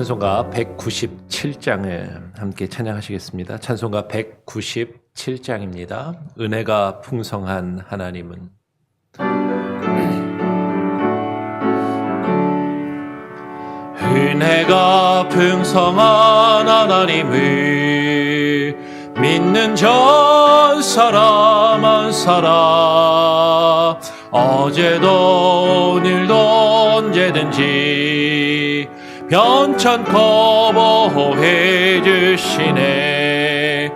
찬송가 197장을 함께 찬양하시겠습니다. 찬송가 197장입니다. 은혜가 풍성한 하나님은. 은혜가 풍성한 하나님을 믿는 전 사람 한 사람, 어제도 오늘도 언제든지 변찮고 보호해 주시네.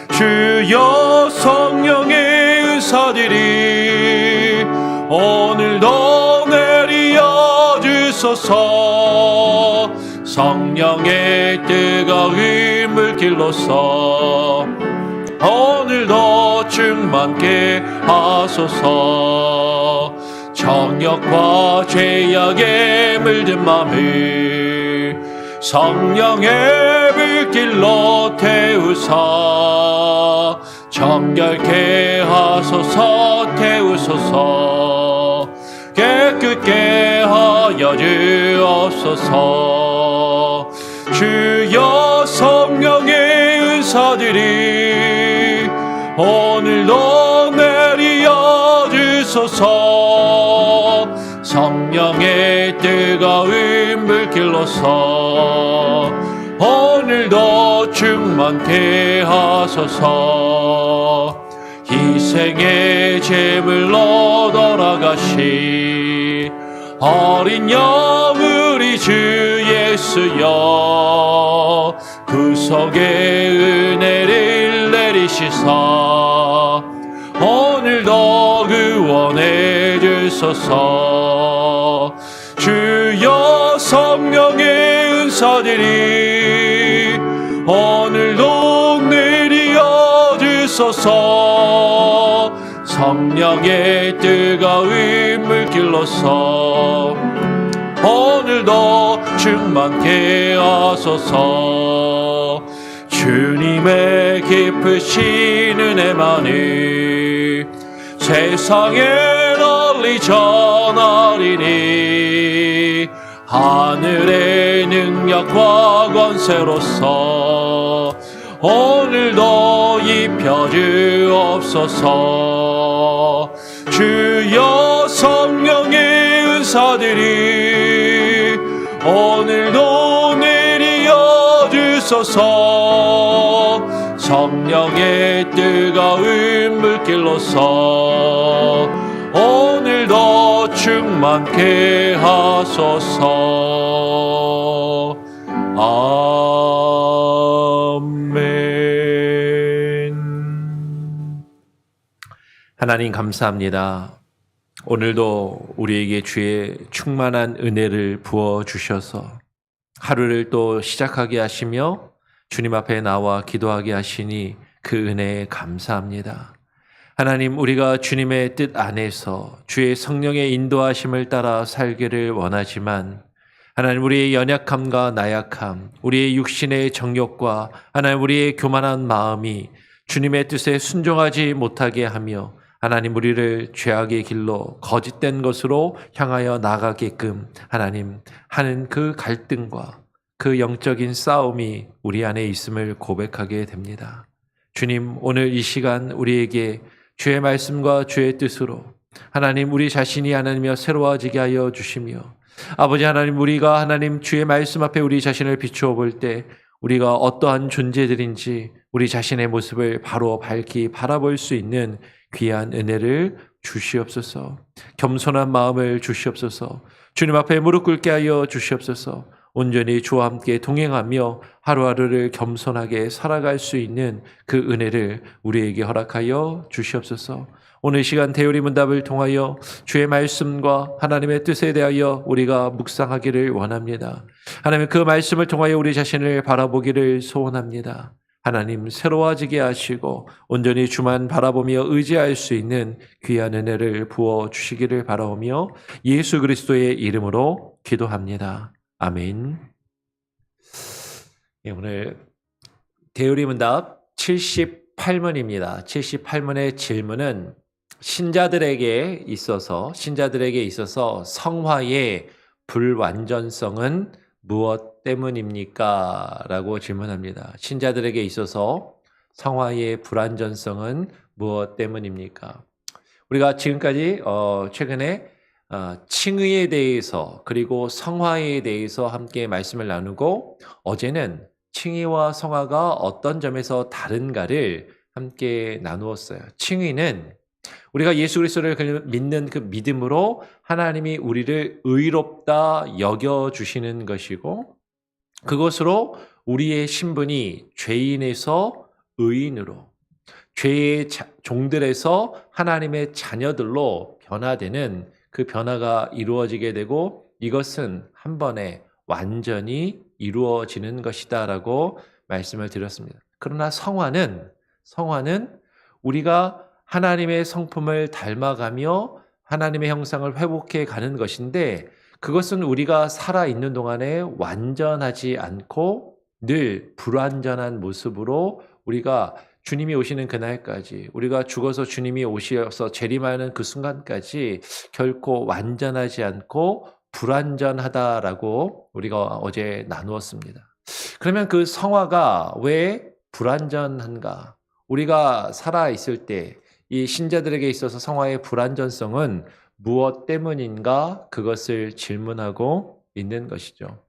주여 성령의 은사들이 오늘도 내리어 주소서. 성령의 뜨거운 물길로서 오늘도 충만케 하소서. 정욕과 죄악에 물든 맘을 성령의 물길로 태우사 정결케 하소서. 태우소서. 깨끗게 하여 주옵소서. 주여 성령의 은사들이 오늘도 내리어 주소서. 성령의 뜨거운 물길로서 오늘도 충만케 하소서. 희생의 제물로 돌아가시 어린 양 우리 주 예수여, 구속의 은혜를 내리시사 오늘도 구원해 주소서. 주여 성령의 은사들이 오늘도 내리어 주소서. 성령의 뜨거운 물길로서 오늘도 충만케 하소서. 주님의 깊으신 은혜만을 세상에 널리 전하리니 하늘의 능력과 권세로서 오늘도 입혀 주옵소서. 주여 성령의 은사들이 오늘도 내리어 주소서. 성령의 뜨거운 물길로서 오늘도 충만케 하소서. 아멘. 하나님 감사합니다. 오늘도 우리에게 주의 충만한 은혜를 부어주셔서 하루를 또 시작하게 하시며 주님 앞에 나와 기도하게 하시니 그 은혜에 감사합니다. 하나님, 우리가 주님의 뜻 안에서 주의 성령의 인도하심을 따라 살기를 원하지만 하나님, 우리의 연약함과 나약함, 우리의 육신의 정욕과 하나님 우리의 교만한 마음이 주님의 뜻에 순종하지 못하게 하며 하나님 우리를 죄악의 길로 거짓된 것으로 향하여 나가게끔 하나님 하는 그 갈등과 그 영적인 싸움이 우리 안에 있음을 고백하게 됩니다. 주님, 오늘 이 시간 우리에게 주의 말씀과 주의 뜻으로 하나님 우리 자신이 하나님이여 새로워지게 하여 주시며 아버지 하나님, 우리가 하나님 주의 말씀 앞에 우리 자신을 비추어 볼 때 우리가 어떠한 존재들인지 우리 자신의 모습을 바로 밝히 바라볼 수 있는 귀한 은혜를 주시옵소서. 겸손한 마음을 주시옵소서. 주님 앞에 무릎 꿇게 하여 주시옵소서. 온전히 주와 함께 동행하며 하루하루를 겸손하게 살아갈 수 있는 그 은혜를 우리에게 허락하여 주시옵소서. 오늘 시간 대우리 문답을 통하여 주의 말씀과 하나님의 뜻에 대하여 우리가 묵상하기를 원합니다. 하나님, 그 말씀을 통하여 우리 자신을 바라보기를 소원합니다. 하나님, 새로워지게 하시고 온전히 주만 바라보며 의지할 수 있는 귀한 은혜를 부어주시기를 바라오며 예수 그리스도의 이름으로 기도합니다. 아멘. 오늘 대우리 문답 78문입니다. 78문의 질문은 신자들에게 있어서 성화의 불완전성은 무엇 때문입니까? 라고 질문합니다. 신자들에게 있어서 성화의 불완전성은 무엇 때문입니까? 우리가 지금까지 최근에 칭의에 대해서 그리고 성화에 대해서 함께 말씀을 나누고 어제는 칭의와 성화가 어떤 점에서 다른가를 함께 나누었어요. 칭의는 우리가 예수 그리스도를 믿는 그 믿음으로 하나님이 우리를 의롭다 여겨주시는 것이고 그것으로 우리의 신분이 죄인에서 의인으로 죄의 종들에서 하나님의 자녀들로 변화되는 그 변화가 이루어지게 되고 이것은 한 번에 완전히 이루어지는 것이다라고 말씀을 드렸습니다. 그러나 성화는 우리가 하나님의 성품을 닮아가며 하나님의 형상을 회복해 가는 것인데 그것은 우리가 살아있는 동안에 완전하지 않고 늘 불완전한 모습으로 우리가 주님이 오시는 그날까지 우리가 죽어서 주님이 오셔서 재림하는 그 순간까지 결코 완전하지 않고 불완전하다라고 우리가 어제 나누었습니다. 그러면 그 성화가 왜 불완전한가? 우리가 살아있을 때 이 신자들에게 있어서 성화의 불완전성은 무엇 때문인가? 그것을 질문하고 있는 것이죠.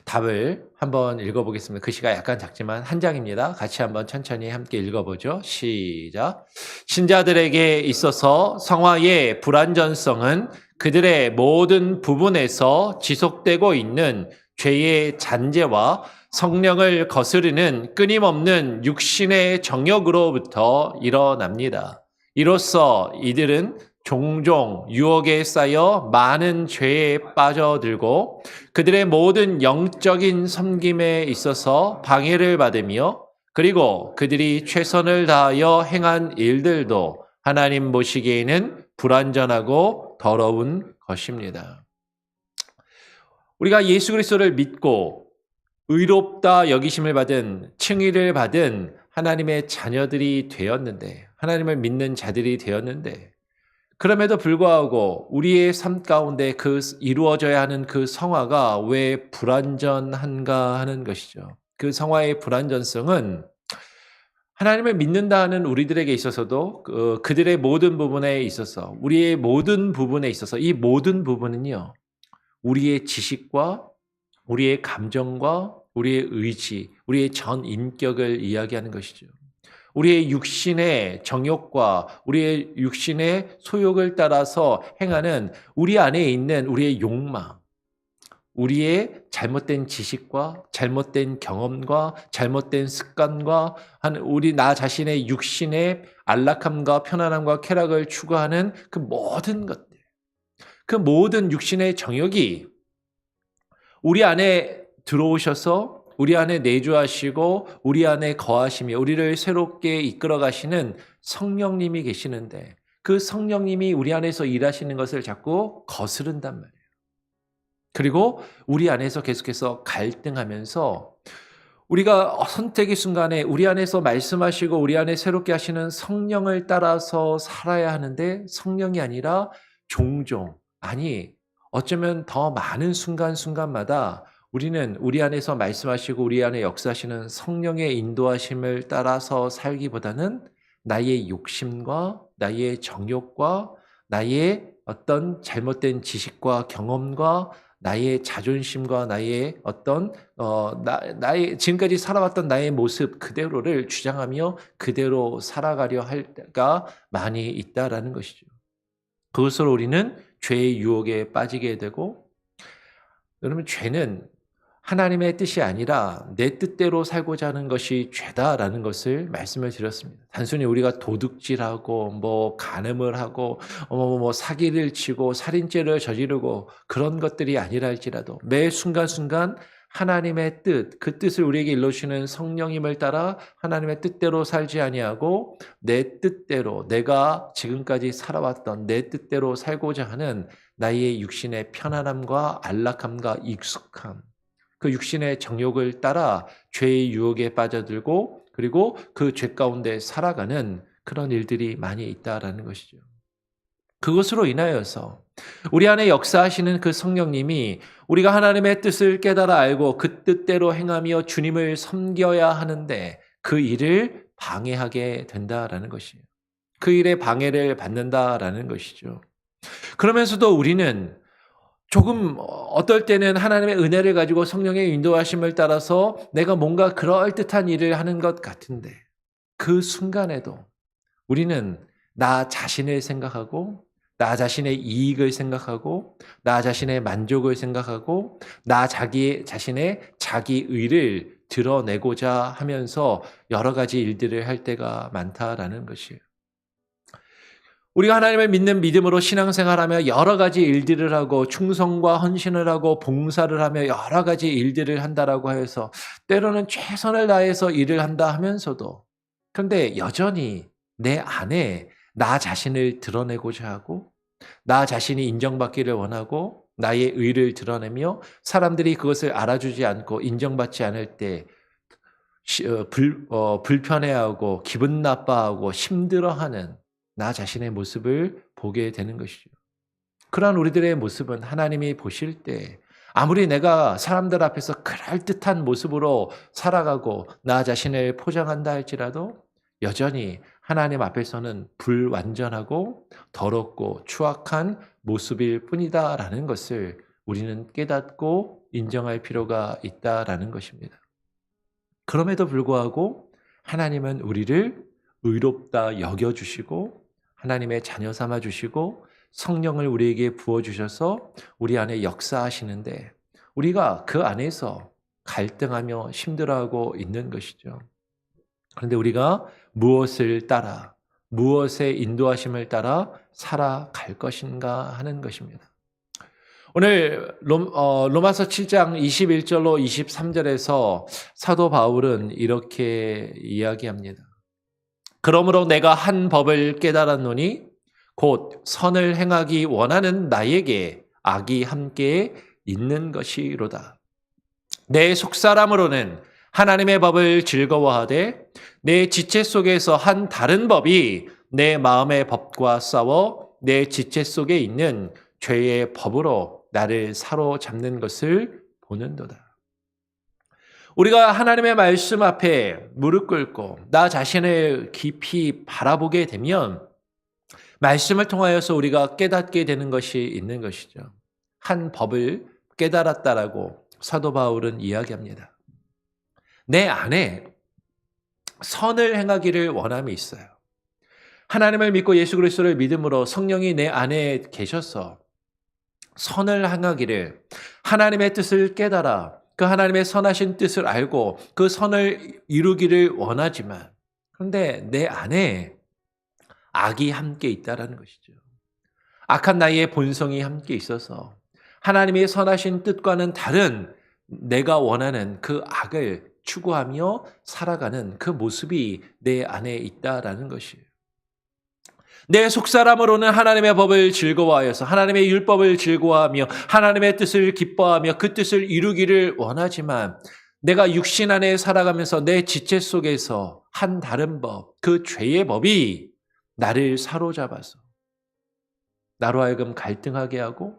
답을 한번 읽어보겠습니다. 글씨가 약간 작지만 한 장입니다. 같이 한번 천천히 함께 읽어보죠. 시작. 신자들에게 있어서 성화의 불완전성은 그들의 모든 부분에서 지속되고 있는 죄의 잔재와 성령을 거스르는 끊임없는 육신의 정욕으로부터 일어납니다. 이로써 이들은 종종 유혹에 쌓여 많은 죄에 빠져들고 그들의 모든 영적인 섬김에 있어서 방해를 받으며 그리고 그들이 최선을 다하여 행한 일들도 하나님 보시기에는 불완전하고 더러운 것입니다. 우리가 예수 그리스도를 믿고 의롭다 여기심을 받은 칭의를 받은 하나님의 자녀들이 되었는데 하나님을 믿는 자들이 되었는데 그럼에도 불구하고 우리의 삶 가운데 그 이루어져야 하는 그 성화가 왜 불완전한가 하는 것이죠. 그 성화의 불완전성은 하나님을 믿는다는 우리들에게 있어서도 그들의 모든 부분에 있어서 우리의 모든 부분에 있어서 이 모든 부분은요. 우리의 지식과 우리의 감정과 우리의 의지, 우리의 전 인격을 이야기하는 것이죠. 우리의 육신의 정욕과 우리의 육신의 소욕을 따라서 행하는 우리 안에 있는 우리의 욕망, 우리의 잘못된 지식과 잘못된 경험과 잘못된 습관과 우리 나 자신의 육신의 안락함과 편안함과 쾌락을 추구하는 그 모든 것들, 그 모든 육신의 정욕이 우리 안에 들어오셔서 우리 안에 내주하시고 우리 안에 거하시며 우리를 새롭게 이끌어 가시는 성령님이 계시는데 그 성령님이 우리 안에서 일하시는 것을 자꾸 거스른단 말이에요. 그리고 우리 안에서 계속해서 갈등하면서 우리가 선택의 순간에 우리 안에서 말씀하시고 우리 안에 새롭게 하시는 성령을 따라서 살아야 하는데 성령이 아니라 종종 어쩌면 더 많은 순간순간마다 우리는 우리 안에서 말씀하시고 우리 안에 역사하시는 성령의 인도하심을 따라서 살기보다는 나의 욕심과 나의 정욕과 나의 어떤 잘못된 지식과 경험과 나의 자존심과 나의 어떤 나의 지금까지 살아왔던 나의 모습 그대로를 주장하며 그대로 살아가려 할 때가 많이 있다라는 것이죠. 그것으로 우리는 죄의 유혹에 빠지게 되고 여러분 죄는 하나님의 뜻이 아니라 내 뜻대로 살고자 하는 것이 죄다라는 것을 말씀을 드렸습니다. 단순히 우리가 도둑질하고 간음을 하고 사기를 치고 살인죄를 저지르고 그런 것들이 아니라 할지라도 매 순간순간 하나님의 뜻, 그 뜻을 우리에게 일러주시는 성령님을 따라 하나님의 뜻대로 살지 아니하고 내 뜻대로 내가 지금까지 살아왔던 내 뜻대로 살고자 하는 나의 육신의 편안함과 안락함과 익숙함 그 육신의 정욕을 따라 죄의 유혹에 빠져들고 그리고 그 죄 가운데 살아가는 그런 일들이 많이 있다라는 것이죠. 그것으로 인하여서 우리 안에 역사하시는 그 성령님이 우리가 하나님의 뜻을 깨달아 알고 그 뜻대로 행하며 주님을 섬겨야 하는데 그 일을 방해하게 된다라는 것이에요. 그 일에 방해를 받는다라는 것이죠. 그러면서도 우리는 조금 어떨 때는 하나님의 은혜를 가지고 성령의 인도하심을 따라서 내가 뭔가 그럴듯한 일을 하는 것 같은데 그 순간에도 우리는 나 자신을 생각하고 나 자신의 이익을 생각하고 나 자신의 만족을 생각하고 나 자신의 자기의를 드러내고자 하면서 여러 가지 일들을 할 때가 많다라는 것이에요. 우리가 하나님을 믿는 믿음으로 신앙생활하며 여러 가지 일들을 하고 충성과 헌신을 하고 봉사를 하며 여러 가지 일들을 한다라고 해서 때로는 최선을 다해서 일을 한다 하면서도 그런데 여전히 내 안에 나 자신을 드러내고자 하고 나 자신이 인정받기를 원하고 나의 의를 드러내며 사람들이 그것을 알아주지 않고 인정받지 않을 때 불편해하고 기분 나빠하고 힘들어하는 나 자신의 모습을 보게 되는 것이죠. 그러한 우리들의 모습은 하나님이 보실 때 아무리 내가 사람들 앞에서 그럴듯한 모습으로 살아가고 나 자신을 포장한다 할지라도 여전히 하나님 앞에서는 불완전하고 더럽고 추악한 모습일 뿐이다라는 것을 우리는 깨닫고 인정할 필요가 있다라는 것입니다. 그럼에도 불구하고 하나님은 우리를 의롭다 여겨주시고 하나님의 자녀 삼아주시고 성령을 우리에게 부어주셔서 우리 안에 역사하시는데 우리가 그 안에서 갈등하며 힘들어하고 있는 것이죠. 그런데 우리가 무엇을 따라 무엇의 인도하심을 따라 살아갈 것인가 하는 것입니다. 오늘 로마서 7장 21절로 23절에서 사도 바울은 이렇게 이야기합니다. 그러므로 내가 한 법을 깨달았노니 곧 선을 행하기 원하는 나에게 악이 함께 있는 것이로다. 내 속사람으로는 하나님의 법을 즐거워하되 내 지체 속에서 한 다른 법이 내 마음의 법과 싸워 내 지체 속에 있는 죄의 법으로 나를 사로잡는 것을 보는도다. 우리가 하나님의 말씀 앞에 무릎 꿇고 나 자신을 깊이 바라보게 되면 말씀을 통하여서 우리가 깨닫게 되는 것이 있는 것이죠. 한 법을 깨달았다라고 사도 바울은 이야기합니다. 내 안에 선을 행하기를 원함이 있어요. 하나님을 믿고 예수 그리스도를 믿음으로 성령이 내 안에 계셔서 선을 행하기를 하나님의 뜻을 깨달아 그 하나님의 선하신 뜻을 알고 그 선을 이루기를 원하지만 그런데 내 안에 악이 함께 있다라는 것이죠. 악한 나의 본성이 함께 있어서 하나님의 선하신 뜻과는 다른 내가 원하는 그 악을 추구하며 살아가는 그 모습이 내 안에 있다라는 것이에요. 내 속사람으로는 하나님의 법을 즐거워하여서 하나님의 율법을 즐거워하며 하나님의 뜻을 기뻐하며 그 뜻을 이루기를 원하지만 내가 육신 안에 살아가면서 내 지체 속에서 한 다른 법, 그 죄의 법이 나를 사로잡아서 나로 하여금 갈등하게 하고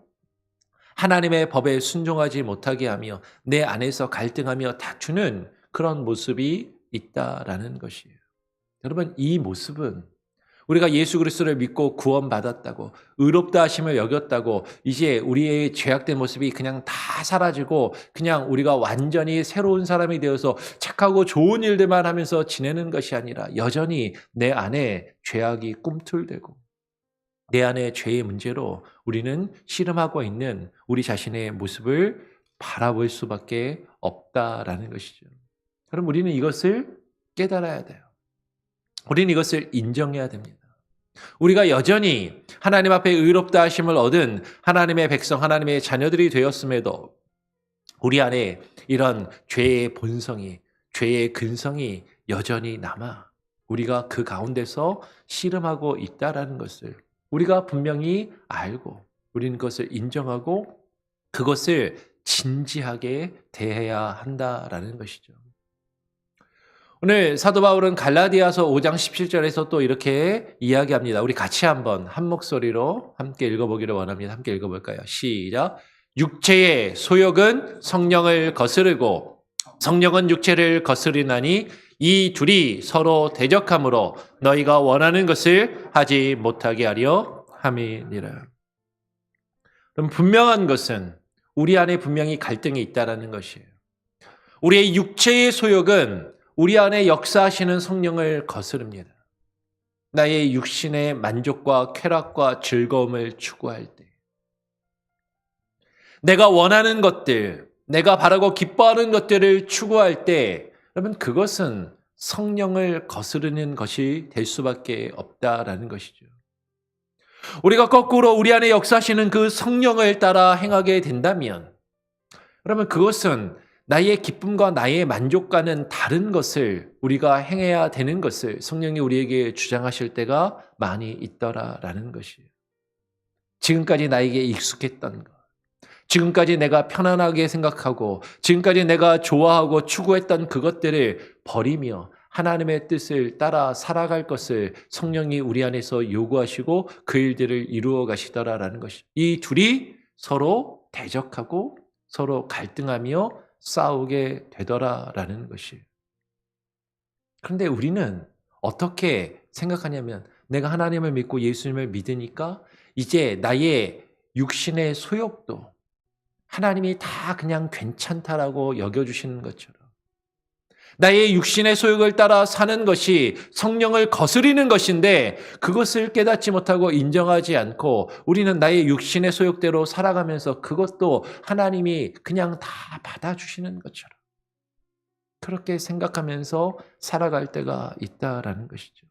하나님의 법에 순종하지 못하게 하며 내 안에서 갈등하며 다투는 그런 모습이 있다라는 것이에요. 여러분, 이 모습은 우리가 예수 그리스도를 믿고 구원받았다고 의롭다 하심을 여겼다고 이제 우리의 죄악된 모습이 그냥 다 사라지고 그냥 우리가 완전히 새로운 사람이 되어서 착하고 좋은 일들만 하면서 지내는 것이 아니라 여전히 내 안에 죄악이 꿈틀대고 내 안에 죄의 문제로 우리는 씨름하고 있는 우리 자신의 모습을 바라볼 수밖에 없다라는 것이죠. 그럼 우리는 이것을 깨달아야 돼요. 우리는 이것을 인정해야 됩니다. 우리가 여전히 하나님 앞에 의롭다 하심을 얻은 하나님의 백성, 하나님의 자녀들이 되었음에도 우리 안에 이런 죄의 본성이, 죄의 근성이 여전히 남아 우리가 그 가운데서 씨름하고 있다라는 것을 우리가 분명히 알고 우리는 그것을 인정하고 그것을 진지하게 대해야 한다라는 것이죠. 오늘 사도 바울은 갈라디아서 5장 17절에서 또 이렇게 이야기합니다. 우리 같이 한번 한 목소리로 함께 읽어보기를 원합니다. 함께 읽어볼까요? 시작. 육체의 소욕은 성령을 거스르고 성령은 육체를 거스리나니 이 둘이 서로 대적함으로 너희가 원하는 것을 하지 못하게 하려 함이니라. 그럼 분명한 것은 우리 안에 분명히 갈등이 있다는 것이에요. 우리의 육체의 소욕은 우리 안에 역사하시는 성령을 거스릅니다. 나의 육신의 만족과 쾌락과 즐거움을 추구할 때, 내가 원하는 것들, 내가 바라고 기뻐하는 것들을 추구할 때, 여러분 그것은 성령을 거스르는 것이 될 수밖에 없다라는 것이죠. 우리가 거꾸로 우리 안에 역사하시는 그 성령을 따라 행하게 된다면, 여러분 그것은 나의 기쁨과 나의 만족과는 다른 것을 우리가 행해야 되는 것을 성령이 우리에게 주장하실 때가 많이 있더라라는 것이에요. 지금까지 나에게 익숙했던 것, 지금까지 내가 편안하게 생각하고 지금까지 내가 좋아하고 추구했던 그것들을 버리며 하나님의 뜻을 따라 살아갈 것을 성령이 우리 안에서 요구하시고 그 일들을 이루어 가시더라라는 것이죠. 이 둘이 서로 대적하고 서로 갈등하며 싸우게 되더라라는 것이에요. 그런데 우리는 어떻게 생각하냐면 내가 하나님을 믿고 예수님을 믿으니까 이제 나의 육신의 소욕도 하나님이 다 그냥 괜찮다라고 여겨주시는 것처럼 나의 육신의 소욕을 따라 사는 것이 성령을 거스리는 것인데 그것을 깨닫지 못하고 인정하지 않고 우리는 나의 육신의 소욕대로 살아가면서 그것도 하나님이 그냥 다 받아주시는 것처럼 그렇게 생각하면서 살아갈 때가 있다라는 것이죠.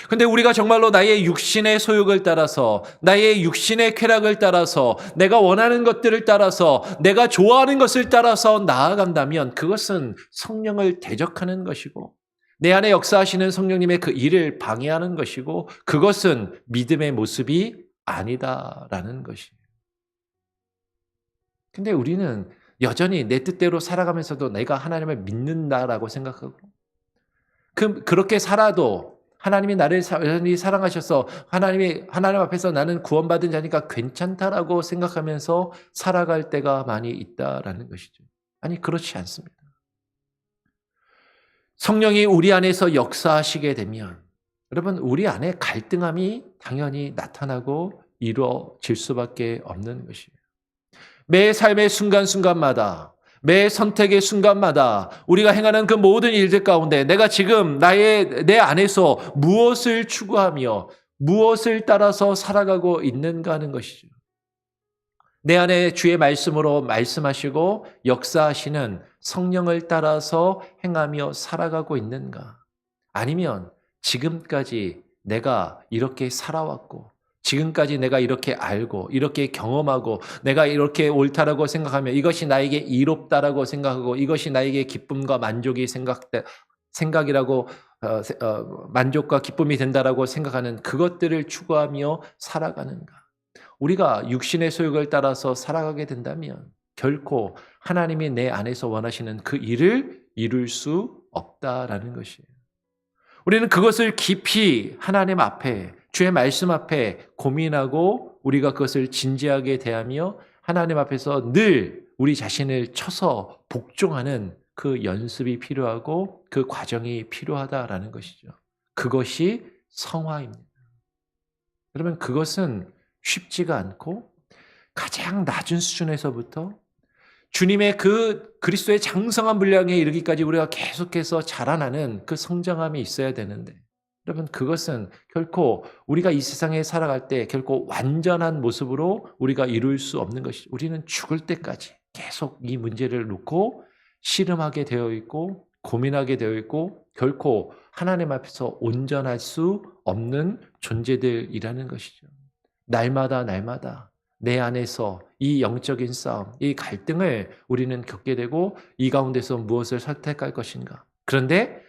근데 우리가 정말로 나의 육신의 소욕을 따라서 나의 육신의 쾌락을 따라서 내가 원하는 것들을 따라서 내가 좋아하는 것을 따라서 나아간다면 그것은 성령을 대적하는 것이고 내 안에 역사하시는 성령님의 그 일을 방해하는 것이고 그것은 믿음의 모습이 아니다라는 것이에요. 근데 우리는 여전히 내 뜻대로 살아가면서도 내가 하나님을 믿는다라고 생각하고 그렇게 살아도 하나님이 나를 여전히 사랑하셔서 하나님 앞에서 나는 구원받은 자니까 괜찮다라고 생각하면서 살아갈 때가 많이 있다라는 것이죠. 아니 그렇지 않습니다. 성령이 우리 안에서 역사하시게 되면 여러분 우리 안에 갈등함이 당연히 나타나고 이루어질 수밖에 없는 것이에요. 매 삶의 순간순간마다 매 선택의 순간마다 우리가 행하는 그 모든 일들 가운데 내가 지금 내 안에서 무엇을 추구하며 무엇을 따라서 살아가고 있는가 하는 것이죠. 내 안에 주의 말씀으로 말씀하시고 역사하시는 성령을 따라서 행하며 살아가고 있는가? 아니면 지금까지 내가 이렇게 살아왔고 지금까지 내가 이렇게 알고 이렇게 경험하고 내가 이렇게 옳다라고 생각하며 이것이 나에게 이롭다라고 생각하고 이것이 나에게 기쁨과 만족이 생각이라고 만족과 기쁨이 된다라고 생각하는 그것들을 추구하며 살아가는가? 우리가 육신의 소욕을 따라서 살아가게 된다면 결코 하나님이 내 안에서 원하시는 그 일을 이룰 수 없다라는 것이에요. 우리는 그것을 깊이 하나님 앞에 주의 말씀 앞에 고민하고 우리가 그것을 진지하게 대하며 하나님 앞에서 늘 우리 자신을 쳐서 복종하는 그 연습이 필요하고 그 과정이 필요하다라는 것이죠. 그것이 성화입니다. 여러분 그것은 쉽지가 않고 가장 낮은 수준에서부터 주님의 그 그리스도의 장성한 분량에 이르기까지 우리가 계속해서 자라나는 그 성장함이 있어야 되는데 여러분 그것은 결코 우리가 이 세상에 살아갈 때 결코 완전한 모습으로 우리가 이룰 수 없는 것이죠. 우리는 죽을 때까지 계속 이 문제를 놓고 씨름하게 되어 있고 고민하게 되어 있고 결코 하나님 앞에서 온전할 수 없는 존재들이라는 것이죠. 날마다 내 안에서 이 영적인 싸움, 이 갈등을 우리는 겪게 되고 이 가운데서 무엇을 선택할 것인가. 그런데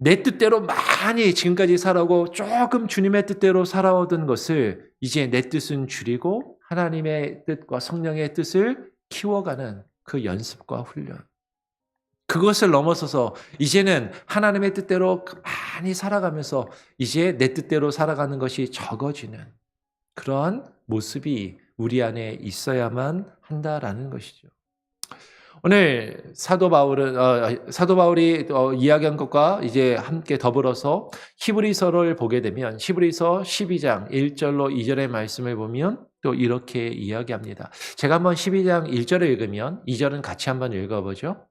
내 뜻대로 많이 지금까지 살아오고 조금 주님의 뜻대로 살아오던 것을 이제 내 뜻은 줄이고 하나님의 뜻과 성령의 뜻을 키워가는 그 연습과 훈련. 그것을 넘어서서 이제는 하나님의 뜻대로 많이 살아가면서 이제 내 뜻대로 살아가는 것이 적어지는 그러한 모습이 우리 안에 있어야만 한다라는 것이죠. 오늘 사도 바울이 이야기한 것과 이제 함께 더불어서 히브리서를 보게 되면 히브리서 12장 1절로 2절의 말씀을 보면 또 이렇게 이야기합니다. 제가 한번 12장 1절을 읽으면 2절은 같이 한번 읽어보죠.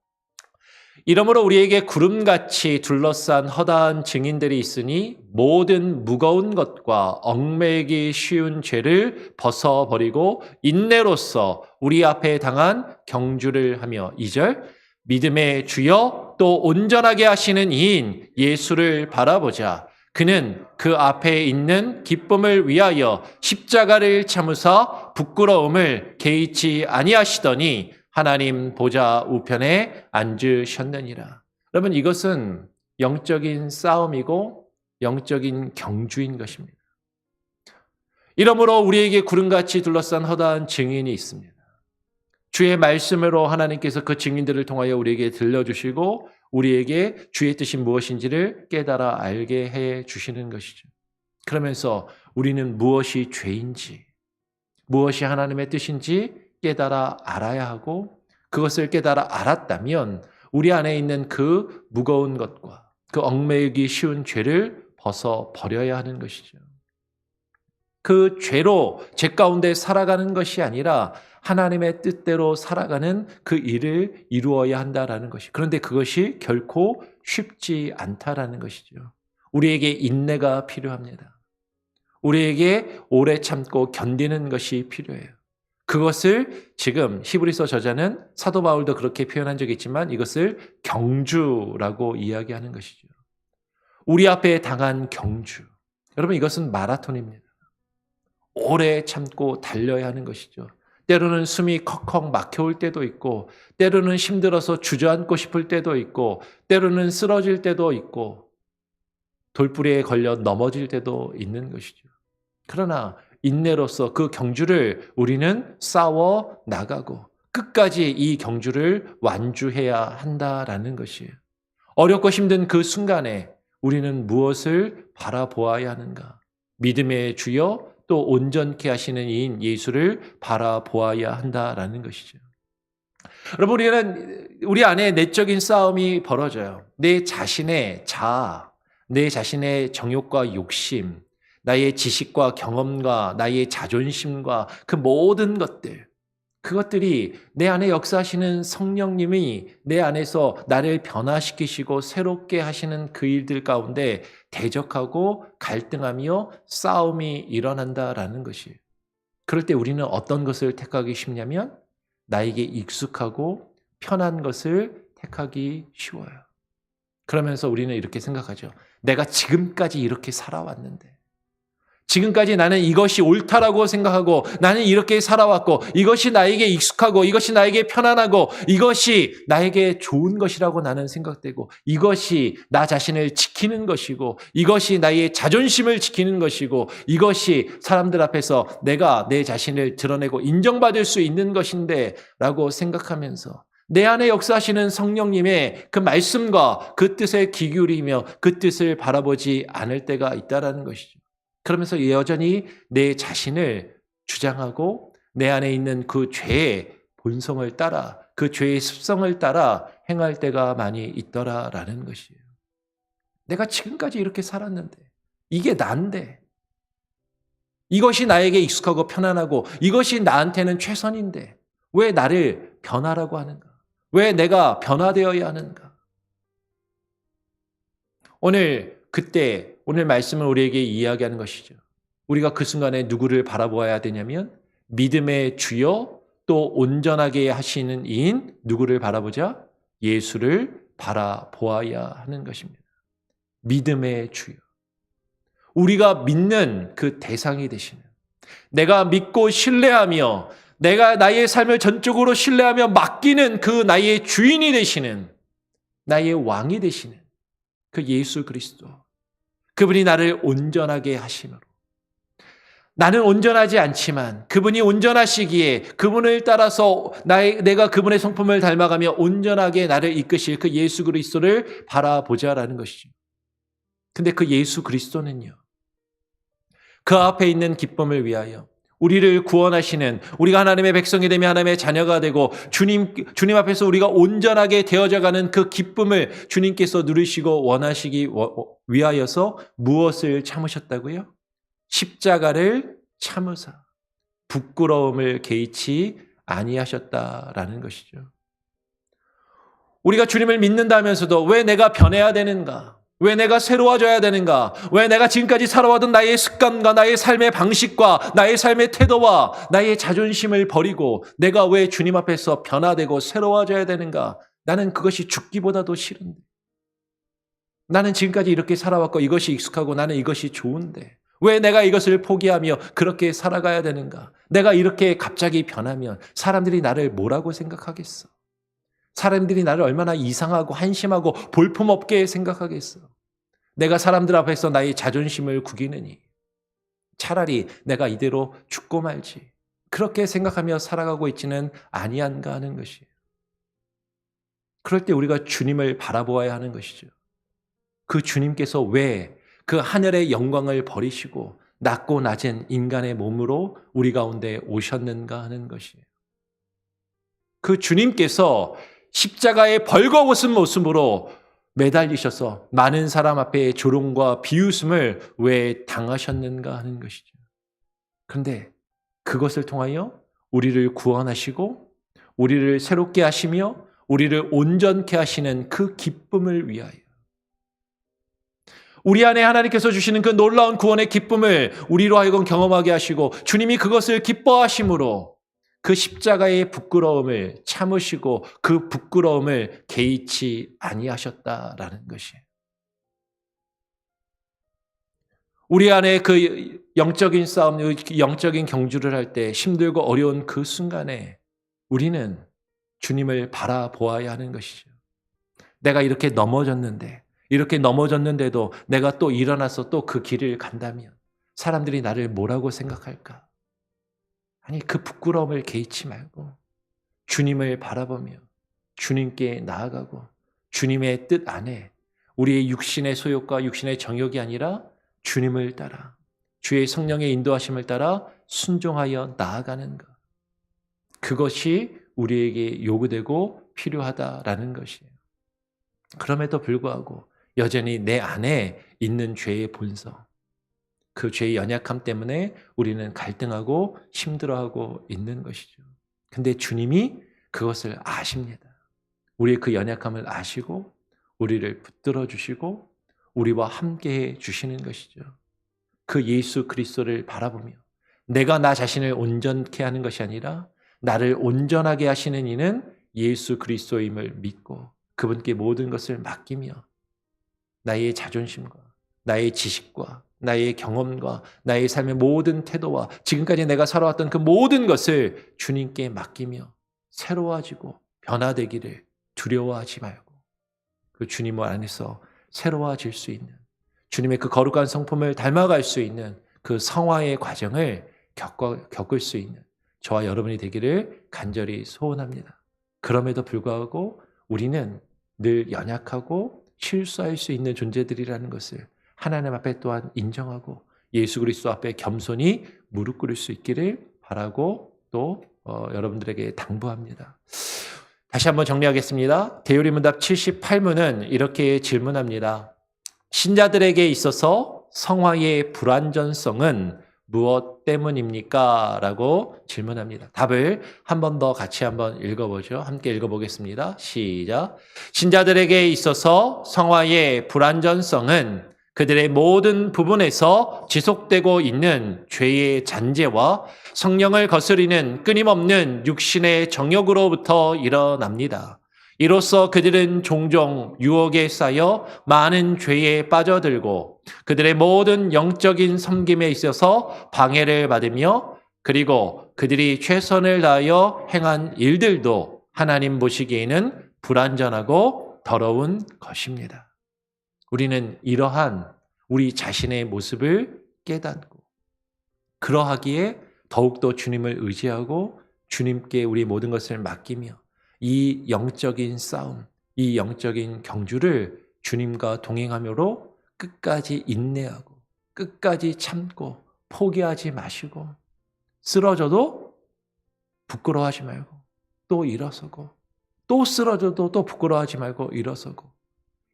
이러므로 우리에게 구름같이 둘러싼 허다한 증인들이 있으니 모든 무거운 것과 얽매이기 쉬운 죄를 벗어버리고 인내로써 우리 앞에 당한 경주를 하며 2절 믿음의 주여 또 온전하게 하시는 이인 예수를 바라보자. 그는 그 앞에 있는 기쁨을 위하여 십자가를 참으사 부끄러움을 개의치 아니하시더니 하나님 보좌 우편에 앉으셨느니라. 여러분, 이것은 영적인 싸움이고 영적인 경주인 것입니다. 이러므로 우리에게 구름같이 둘러싼 허다한 증인이 있습니다. 주의 말씀으로 하나님께서 그 증인들을 통하여 우리에게 들려주시고 우리에게 주의 뜻이 무엇인지를 깨달아 알게 해 주시는 것이죠. 그러면서 우리는 무엇이 죄인지, 무엇이 하나님의 뜻인지 깨달아 알아야 하고 그것을 깨달아 알았다면 우리 안에 있는 그 무거운 것과 그 얽매이기 쉬운 죄를 벗어버려야 하는 것이죠. 그 죄 가운데 살아가는 것이 아니라 하나님의 뜻대로 살아가는 그 일을 이루어야 한다라는 것이. 그런데 그것이 결코 쉽지 않다라는 것이죠. 우리에게 인내가 필요합니다. 우리에게 오래 참고 견디는 것이 필요해요. 그것을 지금 히브리서 저자는 사도 바울도 그렇게 표현한 적이 있지만 이것을 경주라고 이야기하는 것이죠. 우리 앞에 당한 경주. 여러분, 이것은 마라톤입니다. 오래 참고 달려야 하는 것이죠. 때로는 숨이 컥컥 막혀올 때도 있고 때로는 힘들어서 주저앉고 싶을 때도 있고 때로는 쓰러질 때도 있고 돌부리에 걸려 넘어질 때도 있는 것이죠. 그러나 인내로서 그 경주를 우리는 싸워 나가고 끝까지 이 경주를 완주해야 한다라는 것이에요. 어렵고 힘든 그 순간에 우리는 무엇을 바라보아야 하는가? 믿음의 주여 또 온전케 하시는 이인 예수를 바라보아야 한다라는 것이죠. 여러분, 우리 안에 내적인 싸움이 벌어져요. 내 자신의 자아, 내 자신의 정욕과 욕심, 나의 지식과 경험과 나의 자존심과 그 모든 것들, 그것들이 내 안에 역사하시는 성령님이 내 안에서 나를 변화시키시고 새롭게 하시는 그 일들 가운데 대적하고 갈등하며 싸움이 일어난다라는 것이에요. 그럴 때 우리는 어떤 것을 택하기 쉽냐면 나에게 익숙하고 편한 것을 택하기 쉬워요. 그러면서 우리는 이렇게 생각하죠. 내가 지금까지 이렇게 살아왔는데 지금까지 나는 이것이 옳다라고 생각하고 나는 이렇게 살아왔고 이것이 나에게 익숙하고 이것이 나에게 편안하고 이것이 나에게 좋은 것이라고 나는 생각되고 이것이 나 자신을 지키는 것이고 이것이 나의 자존심을 지키는 것이고 이것이 사람들 앞에서 내가 내 자신을 드러내고 인정받을 수 있는 것인데 라고 생각하면서 내 안에 역사하시는 성령님의 그 말씀과 그 뜻에 귀 기울이며 그 뜻을 바라보지 않을 때가 있다는 것이죠. 그러면서 여전히 내 자신을 주장하고 내 안에 있는 그 죄의 본성을 따라 그 죄의 습성을 따라 행할 때가 많이 있더라라는 것이에요. 내가 지금까지 이렇게 살았는데 이게 난데 이것이 나에게 익숙하고 편안하고 이것이 나한테는 최선인데 왜 나를 변하라고 하는가? 왜 내가 변화되어야 하는가? 오늘 말씀은 우리에게 이야기하는 것이죠. 우리가 그 순간에 누구를 바라보아야 되냐면 믿음의 주여 또 온전하게 하시는 이인 누구를 바라보자? 예수를 바라보아야 하는 것입니다. 믿음의 주여. 우리가 믿는 그 대상이 되시는 내가 믿고 신뢰하며 내가 나의 삶을 전적으로 신뢰하며 맡기는 그 나의 주인이 되시는 나의 왕이 되시는 그 예수 그리스도 그분이 나를 온전하게 하심으로 나는 온전하지 않지만 그분이 온전하시기에 그분을 따라서 내가 그분의 성품을 닮아가며 온전하게 나를 이끄실 그 예수 그리스도를 바라보자라는 것이죠. 근데 그 예수 그리스도는요, 그 앞에 있는 기쁨을 위하여 우리를 구원하시는, 우리가 하나님의 백성이 되며 하나님의 자녀가 되고 주님 앞에서 우리가 온전하게 되어져가는 그 기쁨을 주님께서 누리시고 원하시기 위하여서 무엇을 참으셨다고요? 십자가를 참으사 부끄러움을 개의치 아니하셨다라는 것이죠. 우리가 주님을 믿는다면서도 왜 내가 변해야 되는가? 왜 내가 새로워져야 되는가? 왜 내가 지금까지 살아왔던 나의 습관과 나의 삶의 방식과 나의 삶의 태도와 나의 자존심을 버리고 내가 왜 주님 앞에서 변화되고 새로워져야 되는가? 나는 그것이 죽기보다도 싫은데. 나는 지금까지 이렇게 살아왔고 이것이 익숙하고 나는 이것이 좋은데. 왜 내가 이것을 포기하며 그렇게 살아가야 되는가? 내가 이렇게 갑자기 변하면 사람들이 나를 뭐라고 생각하겠어? 사람들이 나를 얼마나 이상하고 한심하고 볼품없게 생각하겠어. 내가 사람들 앞에서 나의 자존심을 구기느니 차라리 내가 이대로 죽고 말지. 그렇게 생각하며 살아가고 있지는 아니한가 하는 것이에요. 그럴 때 우리가 주님을 바라보아야 하는 것이죠. 그 주님께서 왜 그 하늘의 영광을 버리시고 낮고 낮은 인간의 몸으로 우리 가운데 오셨는가 하는 것이에요. 그 주님께서 십자가에 벌거벗은 모습으로 매달리셔서 많은 사람 앞에 조롱과 비웃음을 왜 당하셨는가 하는 것이죠. 그런데 그것을 통하여 우리를 구원하시고 우리를 새롭게 하시며 우리를 온전케 하시는 그 기쁨을 위하여 우리 안에 하나님께서 주시는 그 놀라운 구원의 기쁨을 우리로 하여금 경험하게 하시고 주님이 그것을 기뻐하심으로 그 십자가의 부끄러움을 참으시고 그 부끄러움을 개의치 아니하셨다라는 것이에요. 우리 안에 그 영적인 싸움, 영적인 경주를 할 때 힘들고 어려운 그 순간에 우리는 주님을 바라보아야 하는 것이죠. 내가 이렇게 넘어졌는데도 내가 또 일어나서 또 그 길을 간다면 사람들이 나를 뭐라고 생각할까? 아니, 그 부끄러움을 개의치 말고 주님을 바라보며 주님께 나아가고 주님의 뜻 안에 우리의 육신의 소욕과 육신의 정욕이 아니라 주님을 따라 주의 성령의 인도하심을 따라 순종하여 나아가는 것. 그것이 우리에게 요구되고 필요하다라는 것이에요. 그럼에도 불구하고 여전히 내 안에 있는 죄의 본성, 그 죄의 연약함 때문에 우리는 갈등하고 힘들어하고 있는 것이죠. 근데 주님이 그것을 아십니다. 우리의 그 연약함을 아시고 우리를 붙들어 주시고 우리와 함께해 주시는 것이죠. 그 예수 그리스도를 바라보며 내가 나 자신을 온전케 하는 것이 아니라 나를 온전하게 하시는 이는 예수 그리스도임을 믿고 그분께 모든 것을 맡기며 나의 자존심과 나의 지식과 나의 경험과 나의 삶의 모든 태도와 지금까지 내가 살아왔던 그 모든 것을 주님께 맡기며 새로워지고 변화되기를 두려워하지 말고 그 주님 안에서 새로워질 수 있는 주님의 그 거룩한 성품을 닮아갈 수 있는 그 성화의 과정을 겪을 수 있는 저와 여러분이 되기를 간절히 소원합니다. 그럼에도 불구하고 우리는 늘 연약하고 실수할 수 있는 존재들이라는 것을 하나님 앞에 또한 인정하고 예수 그리스도 앞에 겸손히 무릎 꿇을 수 있기를 바라고 또 여러분들에게 당부합니다. 다시 한번 정리하겠습니다. 대요리문답 78문은 이렇게 질문합니다. 신자들에게 있어서 성화의 불완전성은 무엇 때문입니까? 라고 질문합니다. 답을 한 번 더 같이 한번 읽어보죠. 함께 읽어보겠습니다. 시작. 신자들에게 있어서 성화의 불완전성은 그들의 모든 부분에서 지속되고 있는 죄의 잔재와 성령을 거스리는 끊임없는 육신의 정욕으로부터 일어납니다. 이로써 그들은 종종 유혹에 쌓여 많은 죄에 빠져들고 그들의 모든 영적인 섬김에 있어서 방해를 받으며 그리고 그들이 최선을 다하여 행한 일들도 하나님 보시기에는 불완전하고 더러운 것입니다. 우리는 이러한 우리 자신의 모습을 깨닫고 그러하기에 더욱더 주님을 의지하고 주님께 우리 모든 것을 맡기며 이 영적인 싸움, 이 영적인 경주를 주님과 동행하므로 끝까지 인내하고 끝까지 참고 포기하지 마시고 쓰러져도 부끄러워하지 말고 또 일어서고 또 쓰러져도 또 부끄러워하지 말고 일어서고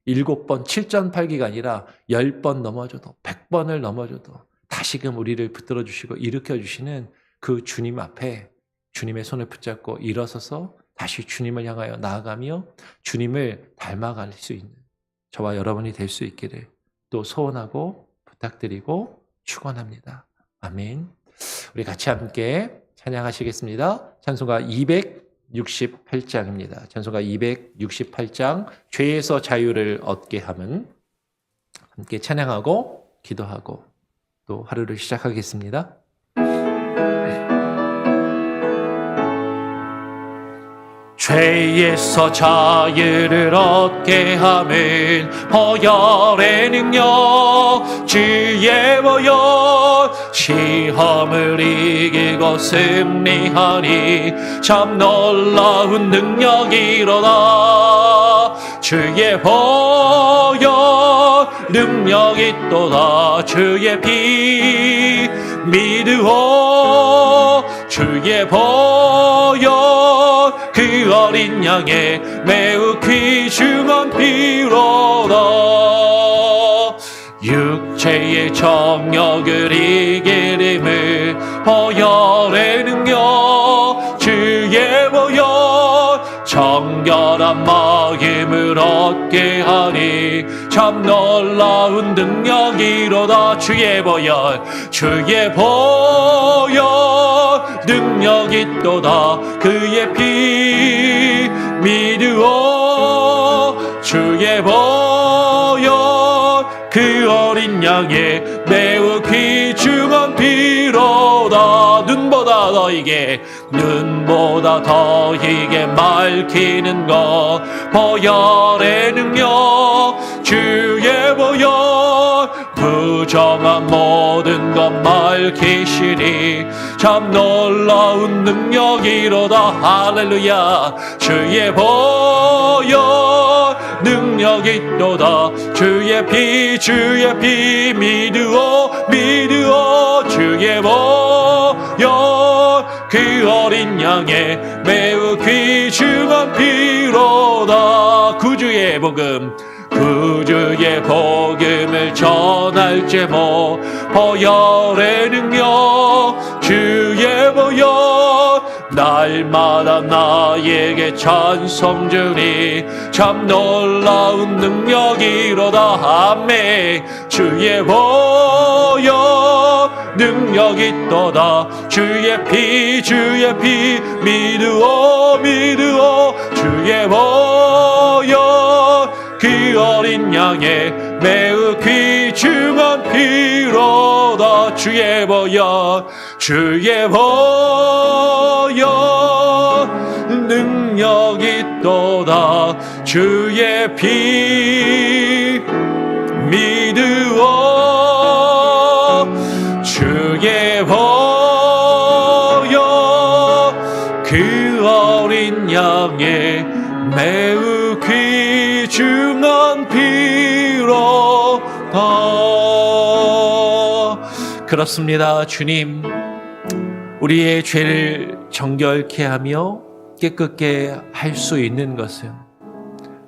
7번 7전8기가 아니라 10번 넘어져도 100번을 넘어져도 다시금 우리를 붙들어 주시고 일으켜 주시는 그 주님 앞에 주님의 손을 붙잡고 일어서서 다시 주님을 향하여 나아가며 주님을 닮아갈 수 있는 저와 여러분이 될 수 있기를 또 소원하고 부탁드리고 축원합니다. 아멘. 우리 같이 함께 찬양하시겠습니다. 찬송가 268장입니다. 찬송가 268장 죄에서 자유를 얻게 함은 함께 찬양하고 기도하고 또 하루를 시작하겠습니다. 죄에서 자유를 얻게 함은 보혈의 능력 주의 보혈 시험을 이기고 승리하니 참 놀라운 능력이로다 주의 보혈 능력이 있도다 주의 피 믿으오 주의 보혈 그 어린 양의 매우 귀중한 피로다 육체의 정욕을 이기림을 보혈의 능력 주의 보혈 정결한 마음을 얻게 하니 참 놀라운 능력이로다 주의 보혈 능력이 있도다 그의 피 믿으오 주의 보혈 그 어린 양의 매우 귀중한 피로다 눈보다 더 이게 맑히는 것 보혈의 능력 주의 보혈 부정한 모든 것 밝히시니 참 놀라운 능력이로다 할렐루야 주의 보혈 능력이 있도다 주의 피 믿으오 주의 보혈 그 어린 양의 매우 귀중한 피로다 구주의 복음을 전할 제목 보혈의 능력 주의 보혈 날마다 나에게 찬송 주니 참 놀라운 능력이로다 아멘 주의 보혈 능력이 있도다 주의 피 믿으오 주의 보혈 그 어린 양의 매우 귀중한 피로다 주의 보혈 능력이 있도다 주의 피 믿으오 주의 보혈 그 어린 양의 매우 귀중한 피로다 그렇습니다. 주님 우리의 죄를 정결케 하며 깨끗게 할 수 있는 것은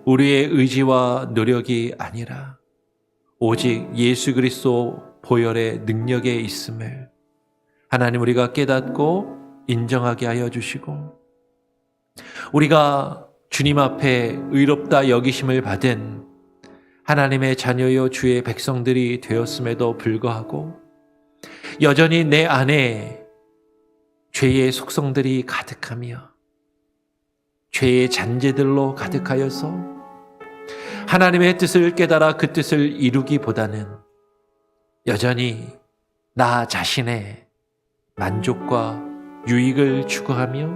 우리의 의지와 노력이 아니라 오직 예수 그리스도 보혈의 능력에 있음을 하나님 우리가 깨닫고 인정하게 하여 주시고 우리가 주님 앞에 의롭다 여기심을 받은 하나님의 자녀요 주의 백성들이 되었음에도 불구하고 여전히 내 안에 죄의 속성들이 가득하며 죄의 잔재들로 가득하여서 하나님의 뜻을 깨달아 그 뜻을 이루기보다는 여전히 나 자신의 만족과 유익을 추구하며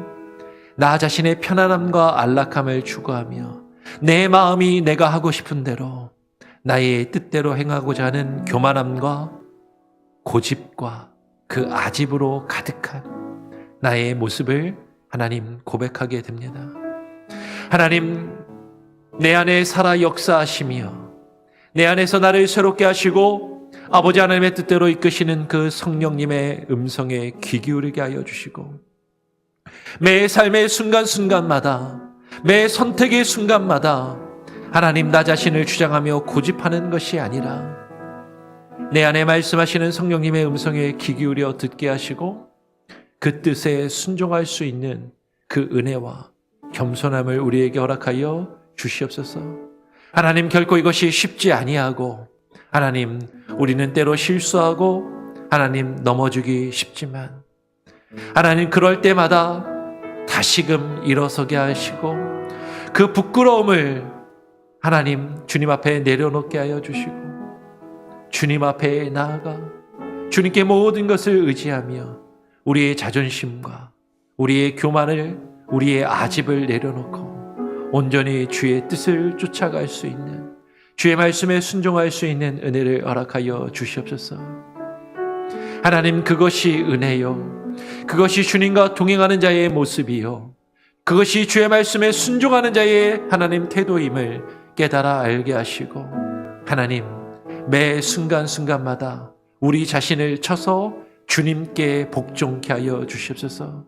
나 자신의 편안함과 안락함을 추구하며 내 마음이 내가 하고 싶은 대로 나의 뜻대로 행하고자 하는 교만함과 고집과 그 아집으로 가득한 나의 모습을 하나님 고백하게 됩니다. 하나님, 내 안에 살아 역사하시며 내 안에서 나를 새롭게 하시고 아버지 하나님의 뜻대로 이끄시는 그 성령님의 음성에 귀 기울이게 하여 주시고, 매 삶의 순간순간마다, 매 선택의 순간마다 하나님, 나 자신을 주장하며 고집하는 것이 아니라 내 안에 말씀하시는 성령님의 음성에 귀 기울여 듣게 하시고 그 뜻에 순종할 수 있는 그 은혜와 겸손함을 우리에게 허락하여 주시옵소서. 하나님, 결코 이것이 쉽지 아니하고, 하나님, 우리는 때로 실수하고 하나님 넘어지기 쉽지만, 하나님, 그럴 때마다 다시금 일어서게 하시고 그 부끄러움을 하나님 주님 앞에 내려놓게 하여 주시고, 주님 앞에 나아가 주님께 모든 것을 의지하며 우리의 자존심과 우리의 교만을, 우리의 아집을 내려놓고 온전히 주의 뜻을 쫓아갈 수 있는, 주의 말씀에 순종할 수 있는 은혜를 허락하여 주시옵소서. 하나님, 그것이 은혜요, 그것이 주님과 동행하는 자의 모습이요, 그것이 주의 말씀에 순종하는 자의 하나님 태도임을 깨달아 알게 하시고, 하나님, 매 순간순간마다 우리 자신을 쳐서 주님께 복종케 하여 주시옵소서.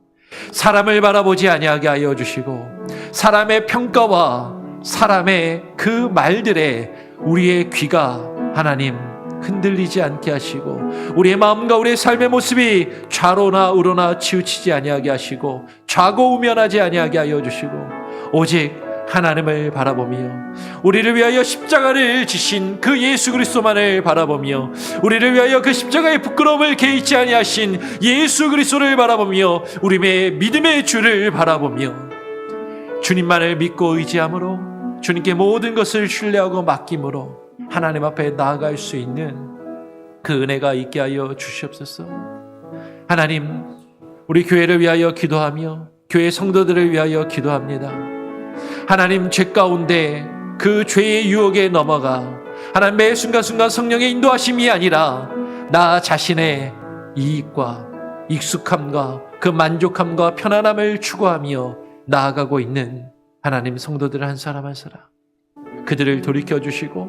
사람을 바라보지 아니하게 하여 주시고, 사람의 평가와 사람의 그 말들에 우리의 귀가 하나님 흔들리지 않게 하시고, 우리의 마음과 우리의 삶의 모습이 좌로나 우로나 치우치지 아니하게 하시고 좌고우면하지 아니하게 하여 주시고, 오직 하나님을 바라보며 우리를 위하여 십자가를 지신 그 예수 그리스도만을 바라보며, 우리를 위하여 그 십자가의 부끄러움을 개의치 아니하신 예수 그리스도를 바라보며 우리의 믿음의 주를 바라보며 주님만을 믿고 의지함으로, 주님께 모든 것을 신뢰하고 맡김으로 하나님 앞에 나아갈 수 있는 그 은혜가 있게 하여 주시옵소서. 하나님, 우리 교회를 위하여 기도하며 교회 성도들을 위하여 기도합니다. 하나님, 죄 가운데 그 죄의 유혹에 넘어가 하나님 매 순간순간 성령의 인도하심이 아니라 나 자신의 이익과 익숙함과 그 만족함과 편안함을 추구하며 나아가고 있는 하나님 성도들 한 사람 한 사람, 그들을 돌이켜주시고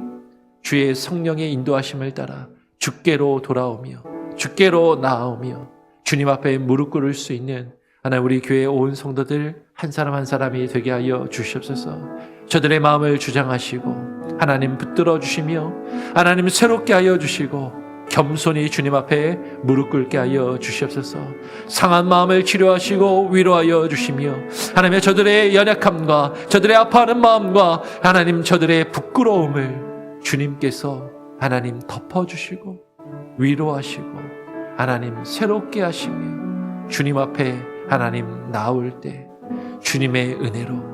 주의 성령의 인도하심을 따라 주께로 돌아오며 주께로 나아오며 주님 앞에 무릎 꿇을 수 있는 하나님, 우리 교회의 온 성도들 한 사람 한 사람이 되게 하여 주시옵소서. 저들의 마음을 주장하시고 하나님 붙들어 주시며 하나님 새롭게 하여 주시고 겸손히 주님 앞에 무릎 꿇게 하여 주시옵소서. 상한 마음을 치료하시고 위로하여 주시며 하나님의 저들의 연약함과 저들의 아파하는 마음과 하나님 저들의 부끄러움을 주님께서 하나님 덮어주시고 위로하시고 하나님 새롭게 하시며 주님 앞에 하나님 나올 때 주님의 은혜로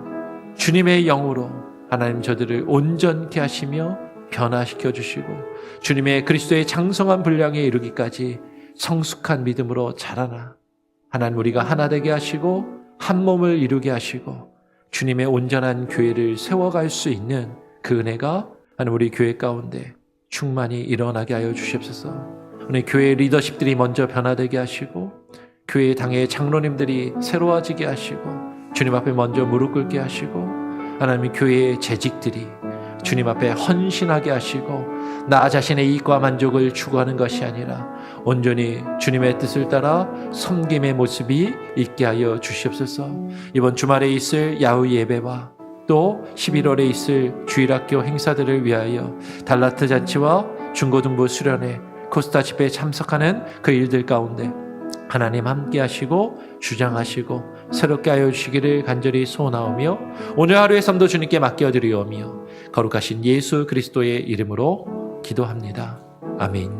주님의 영으로 하나님 저들을 온전케 하시며 변화시켜 주시고 주님의 그리스도의 장성한 분량에 이르기까지 성숙한 믿음으로 자라나 하나님 우리가 하나 되게 하시고 한 몸을 이루게 하시고 주님의 온전한 교회를 세워갈 수 있는 그 은혜가 하나님 우리 교회 가운데 충만히 일어나게 하여 주시옵소서. 오늘 교회 리더십들이 먼저 변화되게 하시고 교회 당의 장로님들이 새로워지게 하시고 주님 앞에 먼저 무릎 꿇게 하시고 하나님 교회의 재직들이 주님 앞에 헌신하게 하시고 나 자신의 이익과 만족을 추구하는 것이 아니라 온전히 주님의 뜻을 따라 섬김의 모습이 있게 하여 주시옵소서. 이번 주말에 있을 야후 예배와 또 11월에 있을 주일학교 행사들을 위하여 달라트 잔치와 중고등부 수련회 코스타 집회에 참석하는 그 일들 가운데 하나님 함께 하시고 주장하시고 새롭게 하여 주시기를 간절히 소원하오며 오늘 하루의 삶도 주님께 맡겨드리오며 거룩하신 예수 그리스도의 이름으로 기도합니다. 아멘.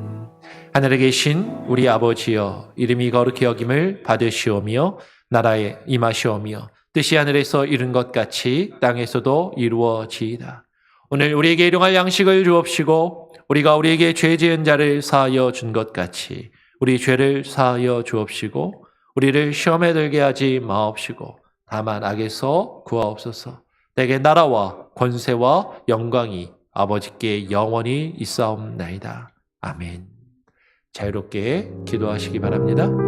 하늘에 계신 우리 아버지여, 이름이 거룩히 여김을 받으시오며 나라에 임하시오며 뜻이 하늘에서 이룬 것 같이 땅에서도 이루어지이다. 오늘 우리에게 일용할 양식을 주옵시고 우리가 우리에게 죄 지은 자를 사하여 준 것 같이 우리 죄를 사하여 주옵시고 우리를 시험에 들게 하지 마옵시고 다만 악에서 구하옵소서. 내게 나라와 권세와 영광이 아버지께 영원히 있사옵나이다. 아멘. 자유롭게 기도하시기 바랍니다.